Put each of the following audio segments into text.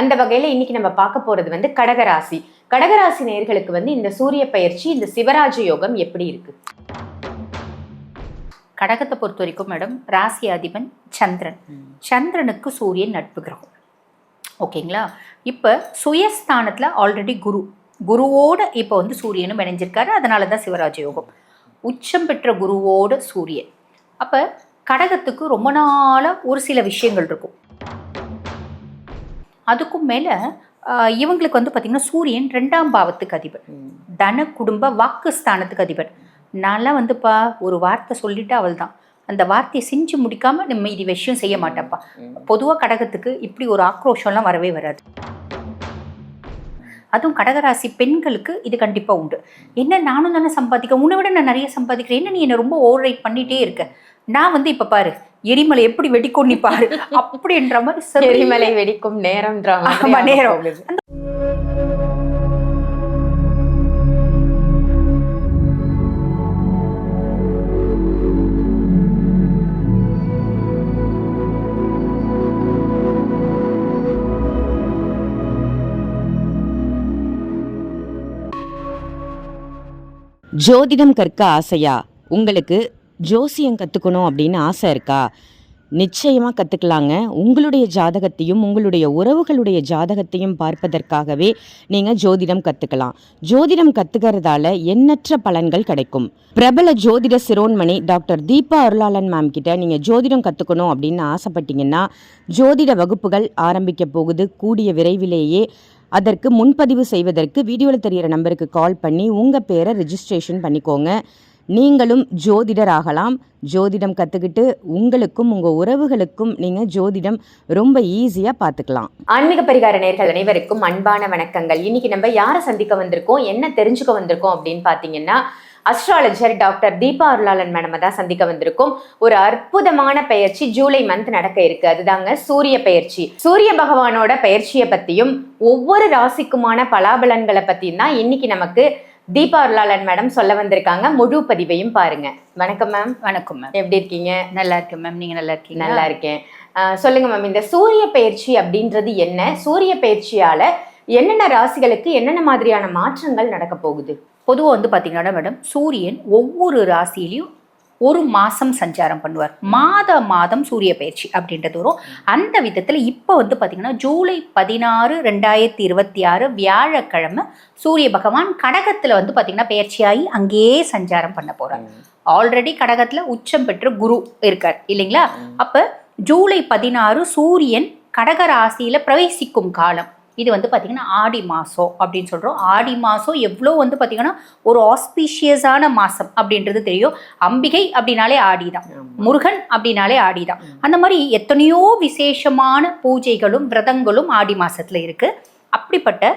அந்த வகையில இன்னைக்கு நம்ம பார்க்க போறது வந்து கடகராசி. கடகராசி நேயர்களுக்கு வந்து இந்த சூரிய பயிற்சி, இந்த சிவராஜ யோகம் எப்படி இருக்கு? கடகத்தை பொறுத்த வரைக்கும் மேடம், ராசி அதிபன் சந்திரன். சந்திரனுக்கு சூரியன் நட்பு கிரகம். ஓகேங்களா? இப்போ சுயஸ்தானத்தில் ஆல்ரெடி குருவோட இப்போ வந்து சூரியனும் இணைஞ்சிருக்காரு. அதனால தான் சிவராஜ யோகம். உச்சம் பெற்ற குருவோட சூரியன். அப்போ கடகத்துக்கு ரொம்ப நாளாக ஒரு சில விஷயங்கள் இருக்கும். அதுக்கும் மேலே இவங்களுக்கு வந்து பார்த்திங்கன்னா சூரியன் 2ஆம் பாவத்துக்கு அதிபன், தன குடும்ப வாக்குஸ்தானத்துக்கு அதிபன். நான்லாம் வந்துப்பா ஒரு வார்த்தை சொல்லிட்டு அவள் தான் அந்த வார்த்தையை செஞ்சு முடிக்காமல் நம்ம இது விஷயம் செய்ய மாட்டேன்ப்பா. பொதுவாக கடகத்துக்கு இப்படி ஒரு ஆக்ரோஷம்லாம் வரவே வராது. அதுவும் கடகராசி பெண்களுக்கு இது கண்டிப்பாக உண்டு. என்ன நானும் தானே சம்பாதிக்கிறேன், உன்னை விட நான் நிறைய சம்பாதிக்கிறேன், என்ன நீ என்னை ரொம்ப ஓவர் ரைட் பண்ணிகிட்டே இருக்க, நான் வந்து இப்போ பாரு எரிமலை எப்படி வெடிக்கும் நீ பாரு அப்படின்ற மாதிரி எரிமலை வெடிக்கும் நேரம்ன்ற நேரம். ஜோதிடம் கற்க ஆசையா? உங்களுக்கு ஜோசியம் கற்றுக்கணும் அப்படின்னு ஆசை இருக்கா? நிச்சயமாக கற்றுக்கலாங்க. உங்களுடைய ஜாதகத்தையும் உங்களுடைய உறவுகளுடைய ஜாதகத்தையும் பார்ப்பதற்காகவே நீங்கள் ஜோதிடம் கற்றுக்கலாம். ஜோதிடம் கற்றுக்கிறதால எண்ணற்ற பலன்கள் கிடைக்கும். பிரபல ஜோதிட சிரோன்மணி டாக்டர் தீபா அருளாளன் மேம் கிட்ட நீங்கள் ஜோதிடம் கற்றுக்கணும் அப்படின்னு ஆசைப்பட்டீங்கன்னா ஜோதிட வகுப்புகள் ஆரம்பிக்க போகுது. கூடிய விரைவிலேயே அதற்கு முன்பதிவு செய்வதற்கு வீடியோவில் தெரிகிற நம்பருக்கு கால் பண்ணி உங்கள் பேரை ரெஜிஸ்ட்ரேஷன் பண்ணிக்கோங்க. நீங்களும் ஜோதிடர் ஆகலாம். ஜோதிடம் கற்றுக்கிட்டு உங்களுக்கும் உங்கள் உறவுகளுக்கும் நீங்கள் ஜோதிடம் ரொம்ப ஈஸியாக பார்த்துக்கலாம். ஆன்மீக பரிகார நேயர்கள் அனைவருக்கும் அன்பான வணக்கங்கள். இன்னைக்கு நம்ம யாரை சந்திக்க வந்திருக்கோம், என்ன தெரிஞ்சுக்க வந்திருக்கோம் அப்படின்னு பார்த்தீங்கன்னா, அஸ்ட்ராலஜர் டாக்டர் தீபா அருளாளன் மேடம் தான் சந்திக்க வந்திருக்கோம். ஒரு அற்புதமான பயிற்சி ஜூலை மந்த் நடக்க இருக்கு. அதுதாங்க சூரிய பயிற்சி. சூரிய பகவானோட பயிற்சியை பத்தியும் ஒவ்வொரு ராசிக்குமான பலாபலன்களை பத்தியும் தான் இன்னைக்கு நமக்கு தீபா அருளாளன் மேடம் சொல்ல வந்திருக்காங்க. முழு பதிவையும் பாருங்க. வணக்கம் மேம். வணக்கம் மேம். எப்படி இருக்கீங்க? நல்லா இருக்கேன் மேம். நீங்க நல்லா இருக்கீங்க? நல்லா இருக்கேன். சொல்லுங்க மேம், இந்த சூரிய பயிற்சி அப்படின்றது என்ன? சூரிய பயிற்சியால என்னென்ன ராசிகளுக்கு என்னென்ன மாதிரியான மாற்றங்கள் நடக்க போகுது? பொதுவாக வந்து பார்த்தீங்கன்னா மேடம், சூரியன் ஒவ்வொரு ராசியிலையும் ஒரு மாதம் சஞ்சாரம் பண்ணுவார். மாதம் சூரிய பயிற்சி அப்படின்றது வரும். அந்த விதத்தில் இப்போ வந்து பார்த்திங்கன்னா ஜூலை 16, 2026 வியாழக்கிழமை சூரிய பகவான் கடகத்தில் வந்து பார்த்திங்கன்னா பயிற்சியாகி அங்கேயே சஞ்சாரம் பண்ண போகிறார். ஆல்ரெடி கடகத்தில் உச்சம் பெற்ற குரு இருக்கார் இல்லைங்களா? அப்போ ஜூலை 16 சூரியன் கடக ராசியில் பிரவேசிக்கும் காலம். இது வந்து பார்த்திங்கன்னா ஆடி மாதம் அப்படின்னு சொல்கிறோம். ஆடி மாதம் எவ்வளோ வந்து பார்த்திங்கன்னா ஒரு ஆஸ்பீஷியஸான மாதம் அப்படின்றது தெரியும். அம்பிகை அப்படின்னாலே ஆடி தான், முருகன் அப்படின்னாலே ஆடி தான். அந்த மாதிரி எத்தனையோ விசேஷமான பூஜைகளும் விரதங்களும் ஆடி மாதத்தில் இருக்குது. அப்படிப்பட்ட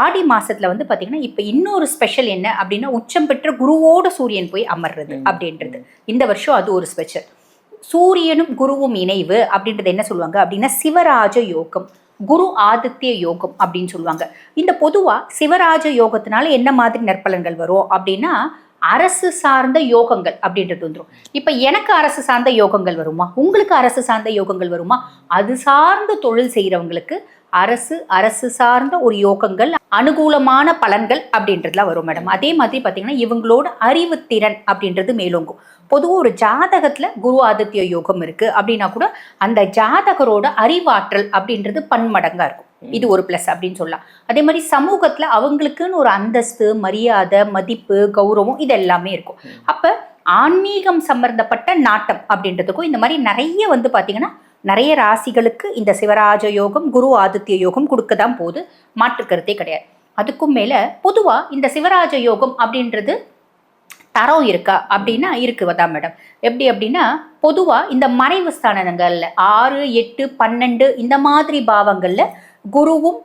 ஆடி மாதத்தில் வந்து பார்த்திங்கன்னா இப்போ இன்னொரு ஸ்பெஷல் என்ன அப்படின்னா, உச்சம் பெற்ற குருவோட சூரியன் போய் அமர்றது அப்படின்றது. இந்த வருஷம் அது ஒரு ஸ்பெஷல். சூரியனும் குருவும் இணைவு அப்படின்றது என்ன சொல்லுவாங்க அப்படின்னா சிவராஜ யோகம், குரு ஆதித்ய யோகம் அப்படின்னு சொல்லுவாங்க. இந்த பொதுவாக சிவராஜ யோகத்தினால என்ன மாதிரி நற்பலன்கள் வரும் அப்படின்னா, அரசு சார்ந்த யோகங்கள் அப்படின்றது வந்துடும். இப்போ எனக்கு அரசு சார்ந்த யோகங்கள் வருமா, உங்களுக்கு அரசு சார்ந்த யோகங்கள் வருமா? அது சார்ந்த தொழில் செய்கிறவங்களுக்கு அரசு சார்ந்த ஒரு யோகங்கள், அனுகூலமான பலன்கள் அப்படின்றதுலாம் வரும் மேடம். அதே மாதிரி பார்த்தீங்கன்னா இவங்களோட அறிவுத்திறன் அப்படின்றது மேலோங்கும். பொதுவாக ஒரு ஜாதகத்தில் குரு ஆதித்ய யோகம் இருக்குது அப்படின்னா கூட அந்த ஜாதகரோட அறிவாற்றல் அப்படின்றது பன்மடங்காக இருக்கும். இது ஒரு ப்ளஸ் அப்படின்னு சொல்லலாம். அதே மாதிரி சமூகத்தில் அவங்களுக்குன்னு ஒரு அந்தஸ்து, மரியாதை, மதிப்பு, கௌரவம் இது எல்லாமே இருக்கும். அப்போ ஆன்மீகம் சம்பந்தப்பட்ட நாட்டம் அப்படின்றதுக்கும் இந்த மாதிரி நிறைய வந்து பார்த்திங்கன்னா நிறைய ராசிகளுக்கு இந்த சிவராஜ யோகம், குரு ஆதித்ய யோகம் கொடுக்க தான் போகுது, மாற்றுக்கருத்தே கிடையாது. அதுக்கும் மேலே பொதுவாக இந்த சிவராஜ யோகம் அப்படின்றது தரம் இருக்கா அப்படின்னா இருக்குதான் மேடம். எப்படி அப்படின்னா பொதுவாக இந்த மறைவு ஸ்தானங்களில் 6, 8, 12 இந்த மாதிரி பாவங்களில் குருவும்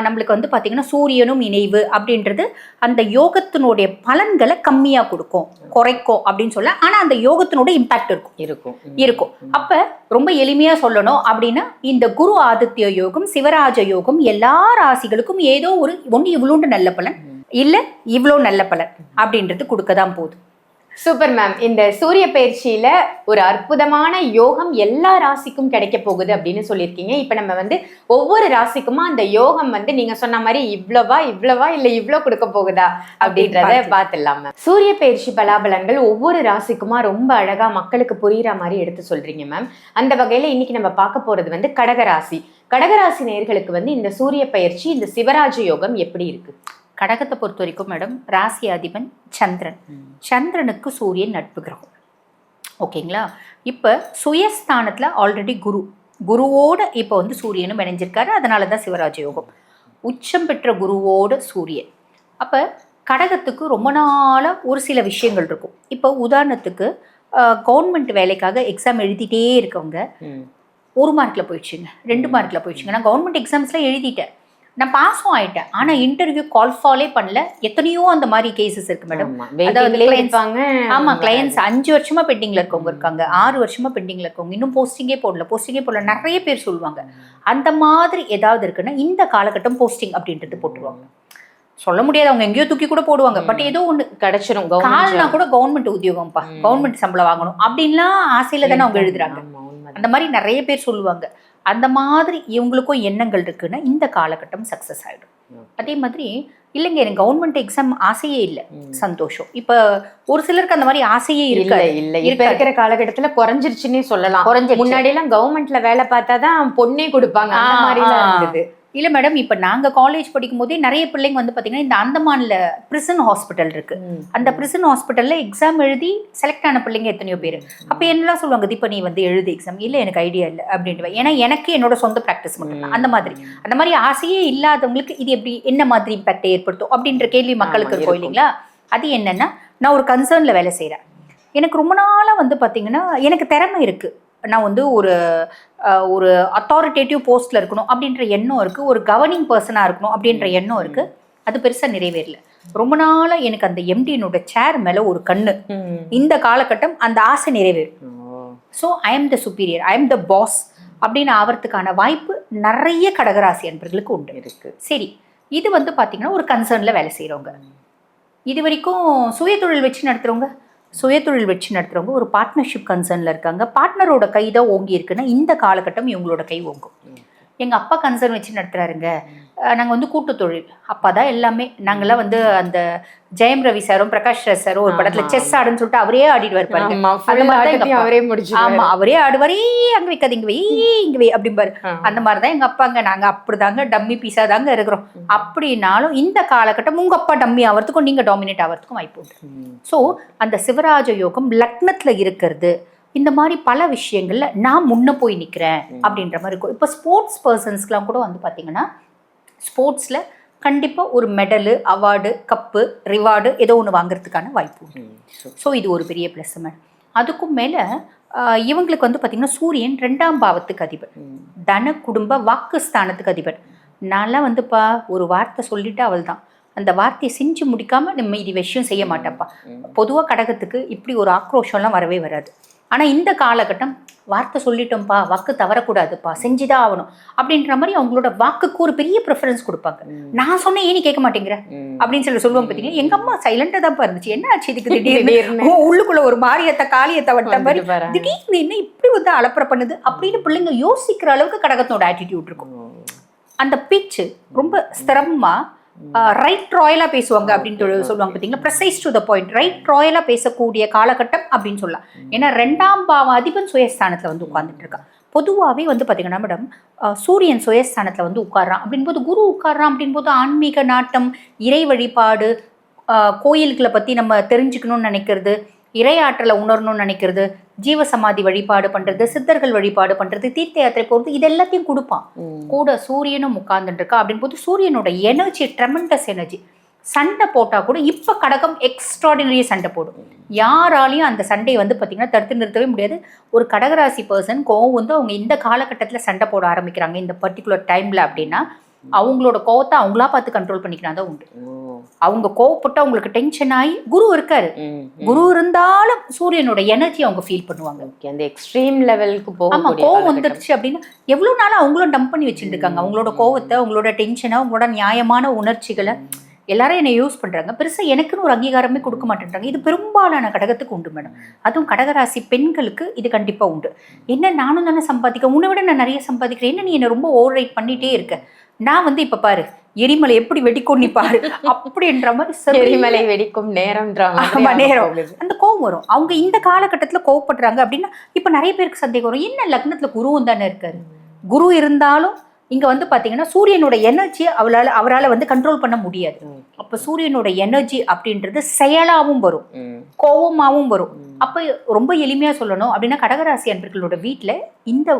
நம்மளுக்கு வந்து பார்த்திங்கன்னா சூரியனும் இணைவு அப்படின்றது அந்த யோகத்தினுடைய பலன்களை கம்மியாக கொடுக்கும், குறைக்கும் அப்படின்னு சொல்ல. ஆனால் அந்த யோகத்தினோட இம்பாக்ட் இருக்கும். அப்போ ரொம்ப எளிமையாக சொல்லணும் அப்படின்னா இந்த குரு ஆதித்ய யோகம், சிவராஜ யோகம் எல்லா ராசிகளுக்கும் ஏதோ ஒரு ஒன்று இவ்வளோண்டு நல்ல பலன், இல்லை இவ்வளோ நல்ல பலன் அப்படின்றது கொடுக்க தான் போகுது. Super ma'am. இந்த சூரிய பயிற்சியில ஒரு அற்புதமான யோகம் எல்லா ராசிக்கும் கிடைக்க போகுது அப்படின்னு சொல்லியிருக்கீங்க. இப்ப நம்ம வந்து ஒவ்வொரு ராசிக்குமா அந்த யோகம் வந்து நீங்க சொன்ன மாதிரி இவ்வளவா இல்ல இவ்ளோ கொடுக்க போகுதா அப்படின்றத பாத்துடலாம் மேம். சூரிய பயிற்சி பலாபலன்கள் ஒவ்வொரு ராசிக்குமா ரொம்ப அழகா மக்களுக்கு புரியுற மாதிரி எடுத்து சொல்றீங்க மேம். அந்த வகையில இன்னைக்கு நம்ம பார்க்க போறது வந்து கடகராசி. கடகராசி நேயர்களுக்கு வந்து இந்த சூரிய பயிற்சி, இந்த சிவராஜ யோகம் எப்படி இருக்கு? கடகத்தை பொறுத்த வரைக்கும் மேடம், ராசி அதிபன் சந்திரன். சந்திரனுக்கு சூரியன் நட்பு கிரகம். ஓகேங்களா? இப்போ சுயஸ்தானத்தில் ஆல்ரெடி குருவோட இப்போ வந்து சூரியனும் இணைஞ்சிருக்காரு. அதனால தான் சிவராஜ யோகம். உச்சம் பெற்ற குருவோட சூரியன். அப்போ கடகத்துக்கு ரொம்ப நாளாக ஒரு சில விஷயங்கள் இருக்கும். இப்போ உதாரணத்துக்கு கவர்மெண்ட் வேலைக்காக எக்ஸாம் எழுதிட்டே இருக்கவங்க 1 மார்க்கில் போயிடுச்சுங்க, 2 மார்க்கில் போயிடுச்சுங்க. நான் கவர்மெண்ட் எக்ஸாம்ஸ்லாம் எழுதிட்டேன், நான் பாஸும் ஆயிட்டேன், ஆனா இன்டர்வியூ கால்ஃபாலே பண்ணல. எத்தனையோ அந்த மாதிரி கேசஸ் இருக்கு மேடம். அதாவது ஆமா, கிளையன்ஸ் 5 வருஷமா பெண்டிங்ல இருக்கவங்க இருக்காங்க, 6 வருஷமா பெண்டிங்ல இருக்கவங்க, இன்னும் போஸ்டிங்கே போடல, நிறைய பேர் சொல்லுவாங்க. அந்த மாதிரி ஏதாவது இருக்குன்னா இந்த காலகட்டம் போஸ்டிங் அப்படின்றது போட்டுருவாங்க. சொல்ல முடியாது, அவங்க எங்கேயோ தூக்கி கூட போடுவாங்க. பட் ஏதோ ஒண்ணு கிடைச்சிரும். கால்னா கூட கவர்மெண்ட் உத்தியோகம்ப்பா, கவர்மெண்ட் சம்பளம் வாங்கணும் அப்படின்லாம் ஆசையில தானே அவங்க எழுதுறாங்க. அந்த மாதிரி நிறைய பேர் சொல்லுவாங்க. அந்த மாதிரி இவங்களுக்கும் எண்ணங்கள் இருக்குன்னா இந்த காலகட்டம் சக்சஸ் ஆயிடும். அதே மாதிரி இல்லைங்க, எனக்கு கவர்மெண்ட் எக்ஸாம் ஆசையே இல்லை, சந்தோஷம். இப்ப ஒரு சிலருக்கு அந்த மாதிரி ஆசையே இல்ல. இப்ப இருக்கிற காலகட்டத்துல குறைஞ்சிருச்சுன்னே சொல்லலாம். முன்னாடி எல்லாம் கவர்மெண்ட்ல வேலை பார்த்தாதான் பொண்ணே கொடுப்பாங்க, அந்த மாதிரி இருந்தது. இல்லை மேடம், இப்போ நாங்கள் காலேஜ் படிக்கும் போதே நிறைய பிள்ளைங்க வந்து பார்த்தீங்கன்னா இந்த அந்தமானில் பிரிசன் ஹாஸ்பிட்டல் இருக்கு. அந்த பிரிசன் ஹாஸ்பிட்டலில் எக்ஸாம் எழுதி செலக்ட் ஆன பிள்ளைங்க எத்தனையோ பேர். அப்போ என்னெல்லாம் சொல்லுவாங்க, இப்போ நீ வந்து எழுது எக்ஸாம். இல்லை, எனக்கு ஐடியா இல்லை அப்படின்ட்டு. ஏன்னா எனக்கு என்னோட சொந்த ப்ராக்டிஸ் மட்டும் அந்த மாதிரி ஆசையே இல்லாதவங்களுக்கு இது எப்படி என்ன மாதிரி இம்பாக்டை ஏற்படுத்தும் அப்படின்ற கேள்வி மக்களுக்கு இருக்கும் இல்லைங்களா? அது என்னன்னா, நான் ஒரு கன்சர்னில் வேலை செய்கிறேன். எனக்கு ரொம்ப நாளாக வந்து பார்த்தீங்கன்னா எனக்கு திறமை இருக்குது, நான் வந்து ஒரு அத்தாரிட்டேட்டிவ் போஸ்ட்ல இருக்கணும் அப்படின்ற எண்ணம் இருக்குது, ஒரு கவர்னிங் பர்சனாக இருக்கணும் அப்படின்ற எண்ணம் இருக்குது. அது பெருசாக நிறைவேறல. ரொம்ப நாளாக எனக்கு அந்த எம்டியினோட சேர் மேலே ஒரு கண்ணு. இந்த காலகட்டம் அந்த ஆசை நிறைவேறும். So I am the superior, I am the boss அப்படின்னு ஆகிறதுக்கான வாய்ப்பு நிறைய கடகராசி அன்பர்களுக்கு உண்டு இருக்கு. சரி, இது வந்து பார்த்தீங்கன்னா ஒரு கன்சர்னில் வேலை செய்கிறவங்க, இது வரைக்கும் சுயதொழில் வச்சு நடத்துகிறவங்க ஒரு பார்ட்னர்ஷிப் கன்சர்னில் இருக்காங்க. பார்ட்னரோட கை தான் ஓங்கி இருக்குன்னா இந்த காலகட்டம் இவங்களோட கை ஓங்கும். எங்கள் அப்பா கன்சர்ன் வச்சு நடத்துகிறாருங்க, நாங்கள் வந்து கூட்டு தொழில், அப்பா தான் எல்லாமே. நாங்கள்லாம் வந்து அந்த ஜெயம் ரவி சாரும் பிரகாஷ் ராஜ் சாரும் ஒரு படத்தில் செஸ் ஆடுன்னு சொல்லிட்டு அவரே ஆடிடுவார் பாருங்க. ஆமா, அவரே ஆடுவார். அங்கே வைக்காது, இங்கே வை, இங்கே வை அப்படிம்பாரு. அந்த மாதிரி தான் எங்கள் அப்பாங்க. நாங்கள் அப்படிதாங்க டம்மி பீஸாக தாங்க இருக்கிறோம். அப்படின்னாலும் இந்த காலகட்டம் உங்கள் அப்பா டம்மி ஆகிறதுக்கும் நீங்கள் டாமினேட் ஆகிறதுக்கும் வாய்ப்பு உண்டு. ஸோ அந்த சிவராஜ யோகம் லக்னத்தில் இருக்கிறது, இந்த மாதிரி பல விஷயங்கள்ல நான் முன்ன போய் நிற்கிறேன் அப்படின்ற மாதிரி இருக்கும். இப்போ ஸ்போர்ட்ஸ் பர்சன்ஸ்க்குலாம் கூட வந்து பார்த்தீங்கன்னா ஸ்போர்ட்ஸில் கண்டிப்பாக ஒரு மெடலு, அவார்டு, கப்பு, ரிவார்டு ஏதோ ஒன்று வாங்குறதுக்கான வாய்ப்பு உண்டு. ஸோ இது ஒரு பெரிய ப்ளஸ் மேம். அதுக்கும் மேலே இவங்களுக்கு வந்து பார்த்திங்கன்னா சூரியன் 2ஆம் பாவத்துக்கு அதிபர், தன குடும்ப வாக்கு ஸ்தானத்துக்கு அதிபர். நான்லாம் வந்துப்பா ஒரு வார்த்தை சொல்லிட்டு அவள் தான் அந்த வார்த்தையை செஞ்சு முடிக்காமல் நம்ம இது விஷயம் செய்ய மாட்டேன்ப்பா. பொதுவாக கடகத்துக்கு இப்படி ஒரு ஆக்ரோஷம்லாம் வரவே வராது. ஆனால் இந்த காலகட்டம் வார்த்தை சொல்லிட்டோம்ப்பா, வாக்கு தவறக்கூடாதுப்பா, செஞ்சுதான் ஆகணும் அப்படின்ற மாதிரி அவங்களோட வாக்குக்கு ஒரு பெரிய ப்ரிஃபரன்ஸ் கொடுப்பாங்க. நான் சொன்னேன் ஏன் நீ கேட்க மாட்டேங்கிற அப்படின்னு சொல்லுவாங்க. பார்த்தீங்கன்னா எங்க அம்மா சைலண்டா தான் இருந்துச்சு, என்ன ஆச்சு இதுக்கு திடீர்னு உள்ளுக்குள்ள ஒரு மாரியத்தை காளியத்தை வட்ட மாதிரி திடீர்னு என்ன இப்படி வந்து அலப்பறை பண்ணுது அப்படின்னு பிள்ளைங்க யோசிக்கிற அளவுக்கு கடகத்தோட ஆட்டிடியூட் இருக்கும். அந்த பிச்சு ரொம்ப ஸ்திரமா ரைட் ராயலா பேசுவாங்க அப்படின்னு சொல்லுவாங்க. பார்த்தீங்களா, precise to the point, right ராயலா பேசக்கூடிய காலகட்டம் அப்படின்னு சொல்லலாம். ஏன்னா 2ஆம் பாவ அதிபன் சுயஸ்தானத்தில் வந்து உட்கார்ந்துட்டு இருக்கா. பொதுவாகவே வந்து பார்த்தீங்கன்னா மேடம், சூரியன் சுயஸ்தானத்தில் வந்து உட்கார்றான் அப்படின் போது, குரு உட்கார்றான் அப்படின் போது ஆன்மீக நாட்டம், இறை வழிபாடு, கோயில்களை பற்றி நம்ம தெரிஞ்சுக்கணும்னு நினைக்கிறது, இறையாற்றலை உணரணும்னு நினைக்கிறது, ஜீவசமாதி வழிபாடு பண்ணுறது, சித்தர்கள் வழிபாடு பண்ணுறது, தீர்த்த யாத்திரை போகிறது, இது எல்லாத்தையும் கொடுப்பான். கூட சூரியனும் உட்கார்ந்துட்டு இருக்கா அப்படின் போது சூரியனோட எனர்ஜி ட்ரெமெண்டஸ் எனர்ஜி. சண்டை போட்டால் கூட இப்போ கடகம் எக்ஸ்ட்ராடினரி சண்டை போடும். யாராலையும் அந்த சண்டையை வந்து பார்த்திங்கன்னா தடுத்து நிறுத்தவே முடியாது. ஒரு கடகராசி பர்சன் கோவம் வந்து அவங்க இந்த காலகட்டத்தில் சண்டை போட ஆரம்பிக்கிறாங்க இந்த பர்டிகுலர் டைமில் அப்படின்னா அவங்களோட கோவத்தை அவங்களா பார்த்து கண்ட்ரோல் பண்ணிக்கிறாங்க தான் உண்டு. அவங்க கோவப்பட்டு அவங்களுக்கு டென்ஷன் ஆகி, குரு இருக்காரு, குரு இருந்தாலும் சூரியனோட எனர்ஜி அவங்க ஃபீல் பண்ணுவாங்க. அந்த எக்ஸ்ட்ரீம் லெவலுக்கு போகும். கோவம் வந்துருச்சு அப்படின்னா எவ்வளவு நாளா அவங்களும் டம்ப் பண்ணி வச்சுட்டு இருக்காங்க அவங்களோட கோவத்தை, அவங்களோட டென்ஷனை, அவங்களோட நியாயமான உணர்ச்சிகளை. எல்லாரும் என்னை யூஸ் பண்ணுறாங்க, பெருசாக எனக்குன்னு ஒரு அங்கீகாரமே கொடுக்க மாட்டேன்றாங்க. இது பெரும்பாலான கடகத்துக்கு உண்டு மேடம். அதுவும் கடகராசி பெண்களுக்கு இது கண்டிப்பாக உண்டு. என்ன நானும் தானே சம்பாதிக்கிறேன், உன்னை விட நான் நிறைய சம்பாதிக்கிறேன், என்ன நீ என்னை ரொம்ப ஓவர் ரைட் பண்ணிகிட்டே இருக்க, நான் வந்து இப்போ பாரு எரிமலை எப்படி வெடிக்கும் நீ பாரு அப்படின்ற மாதிரி எரிமலை வெடிக்கும் நேரம் நேரம் அந்த கோவம் வரும். அவங்க இந்த காலகட்டத்தில் கோவப்படுறாங்க அப்படின்னா இப்போ நிறைய பேருக்கு சந்தேகம் வரும், என்ன லக்னத்தில் குருவும் தானே இருக்காரு, குரு இருந்தாலும் இங்கே வந்து பார்த்தீங்கன்னா சூரியனோட எனர்ஜி அவரால் வந்து கண்ட்ரோல் பண்ண முடியாது. அப்போ சூரியனோட எனர்ஜி அப்படின்றது செயலாகவும் வரும், கோபமாகவும் வரும். அப்போ ரொம்ப எளிமையாக சொல்லணும் அப்படின்னா கடகராசி அன்பர்களோட வீட்டில் இந்த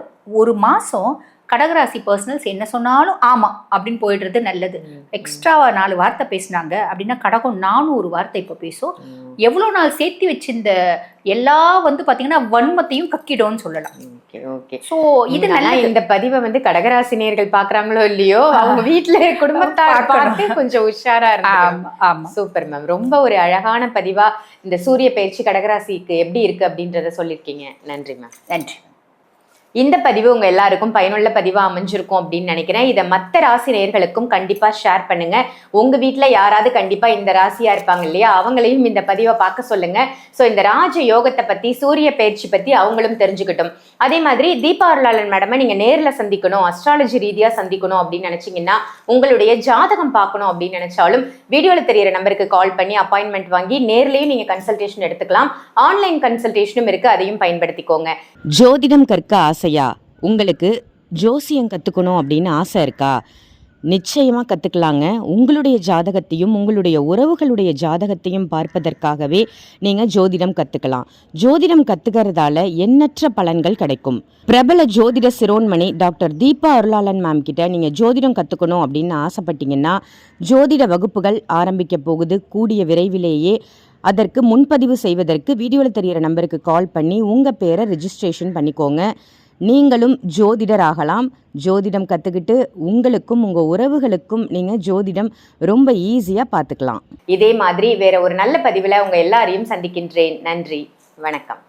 ஒரு மாதம் கடகராசி பர்சனல்ஸ் என்ன சொன்னாலும் ஆமாம் அப்படின்னு போயிடுறது நல்லது. எக்ஸ்ட்ராவா 4 வார்த்தை பேசினாங்க அப்படின்னா கடகம் 400 வார்த்தை இப்போ பேசும். எவ்வளோ நாள் சேர்த்து வச்சிருந்த எல்லா வந்து பார்த்தீங்கன்னா வன்மத்தையும் கக்கிடும்னு சொல்லலாம். ஓகே. ஸோ இது நல்லா இந்த பதிவை வந்து கடகராசினியர்கள் பாக்குறாங்களோ இல்லையோ, அவங்க வீட்டுல குடும்பத்தார் பார்த்து கொஞ்சம் உஷாரா இருக்கு. சூப்பர் மேம், ரொம்ப ஒரு அழகான பதிவா இந்த சூரிய பயிற்சி கடகராசிக்கு எப்படி இருக்கு அப்படின்றத சொல்லியிருக்கீங்க. நன்றி மேம். நன்றி. இந்த பதிவு உங்க எல்லாருக்கும் பயனுள்ள பதிவா அமைஞ்சிருக்கும் அப்படின்னு நினைக்கிறேன். இதை மற்ற ராசி நேயர்களுக்கும் கண்டிப்பா ஷேர் பண்ணுங்க. உங்க வீட்டுல யாராவது கண்டிப்பா இந்த ராசியா இருப்பாங்க இல்லையா, அவங்களையும் இந்த பதிவை பார்க்க சொல்லுங்க. ஸோ இந்த ராஜ யோகத்தை பத்தி, சூரிய பயிற்சி பத்தி அவங்களும் தெரிஞ்சுக்கிட்டும். அதே மாதிரி தீபா அருளாளன் மேடமை நீங்க நேர்ல சந்திக்கணும், அஸ்ட்ராலஜி ரீதியா சந்திக்கணும் அப்படின்னு நினைச்சீங்கன்னா, உங்களுடைய ஜாதகம் பார்க்கணும் அப்படின்னு நினைச்சாலும் வீடியோல தெரியற நம்பருக்கு கால் பண்ணி அப்பாயின்மெண்ட் வாங்கி நேர்லயும் நீங்க கன்சல்டேஷன் எடுத்துக்கலாம். ஆன்லைன் கன்சல்டேஷனும் இருக்கு, அதையும் பயன்படுத்திக்கோங்க. ஜோதிடம் கற்க ஆசையா? உங்களுக்கு ஜோசியம் கற்றுக்கணும் அப்படின்னு ஆசை இருக்கா? நிச்சயமாக கற்றுக்கலாங்க. உங்களுடைய ஜாதகத்தையும் உங்களுடைய உறவுகளுடைய ஜாதகத்தையும் பார்ப்பதற்காகவே நீங்கள் ஜோதிடம் கற்றுக்கலாம். ஜோதிடம் கற்றுக்கிறதால எண்ணற்ற பலன்கள் கிடைக்கும். பிரபல ஜோதிட சிரோன்மணி டாக்டர் தீபா அருளாளன் மேம் கிட்ட நீங்கள் ஜோதிடம் கற்றுக்கணும் அப்படின்னு ஆசைப்பட்டீங்கன்னா, ஜோதிட வகுப்புகள் ஆரம்பிக்க போகுது கூடிய விரைவிலேயே. அதற்கு முன்பதிவு செய்வதற்கு வீடியோவில் தெரிகிற நம்பருக்கு கால் பண்ணி உங்கள் பேரை ரெஜிஸ்ட்ரேஷன் பண்ணிக்கோங்க. நீங்களும் ஜோதிடர் ஆகலாம். ஜோதிடம் கற்றுக்கிட்டு உங்களுக்கும் உங்கள் உறவுகளுக்கும் நீங்கள் ஜோதிடம் ரொம்ப ஈஸியாக பார்த்துக்கலாம். இதே மாதிரி வேற ஒரு நல்ல பதிவில் உங்கள் எல்லாரையும் சந்திக்கின்றேன். நன்றி, வணக்கம்.